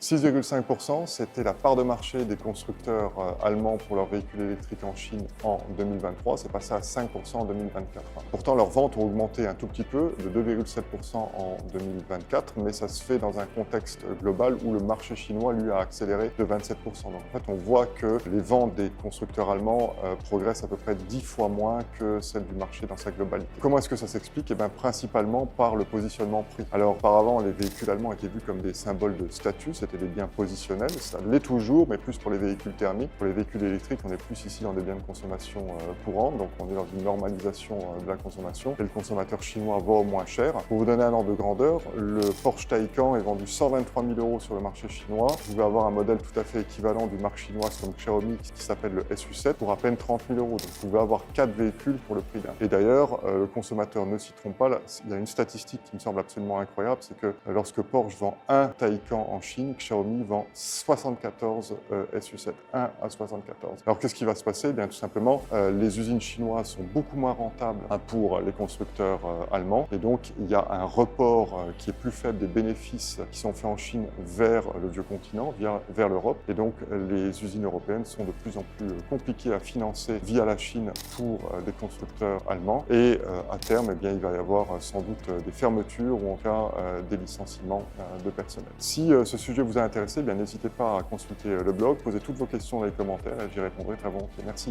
6,5%, c'était la part de marché des constructeurs allemands pour leurs véhicules électriques en Chine en 2023. C'est passé à 5% en 2024. Pourtant, leurs ventes ont augmenté un tout petit peu, de 2,7% en 2024, mais ça se fait dans un contexte global où le marché chinois, lui, a accéléré de 27%. Donc, en fait, on voit que les ventes des constructeurs allemands progressent à peu près 10 fois moins que celles du marché dans sa globalité. Comment est-ce que ça s'explique? Principalement par le positionnement prix. Alors, auparavant, les véhicules allemands étaient vus comme des symboles de statut, c'était des biens positionnels, ça l'est toujours, mais plus pour les véhicules thermiques. Pour les véhicules électriques, on est plus ici dans des biens de consommation courante, donc on est dans une normalisation de la consommation, et le consommateur chinois va au moins cher. Pour vous donner un ordre de grandeur, le Porsche Taycan est vendu 123 000 € sur le marché chinois. Vous pouvez avoir un modèle tout à fait équivalent d'une marque chinoise comme Xiaomi qui s'appelle le SU7 pour à peine 30 000 €. Donc vous pouvez avoir 4 véhicules pour le prix d'un. Et d'ailleurs, le consommateur ne s'y trompe pas, il y a une statistique qui me semble absolument incroyable, c'est que lorsque Porsche vend un Taycan en Chine, Xiaomi vend 74 SU7, 1 à 74. Alors qu'est-ce qui va se passer? Bien tout simplement, les usines chinoises sont beaucoup moins rentables pour les constructeurs allemands, et donc il y a un report qui est plus faible des bénéfices qui sont faits en Chine vers le vieux continent, vers l'Europe, et donc les usines européennes sont de plus en plus compliquées à financer via la Chine pour des constructeurs allemands, et à terme, eh bien, il va y avoir sans doute des fermetures ou en cas des licenciements de personnel. Si ce sujet vous a intéressé, bien n'hésitez pas à consulter le blog, posez toutes vos questions dans les commentaires et j'y répondrai très volontiers. Merci.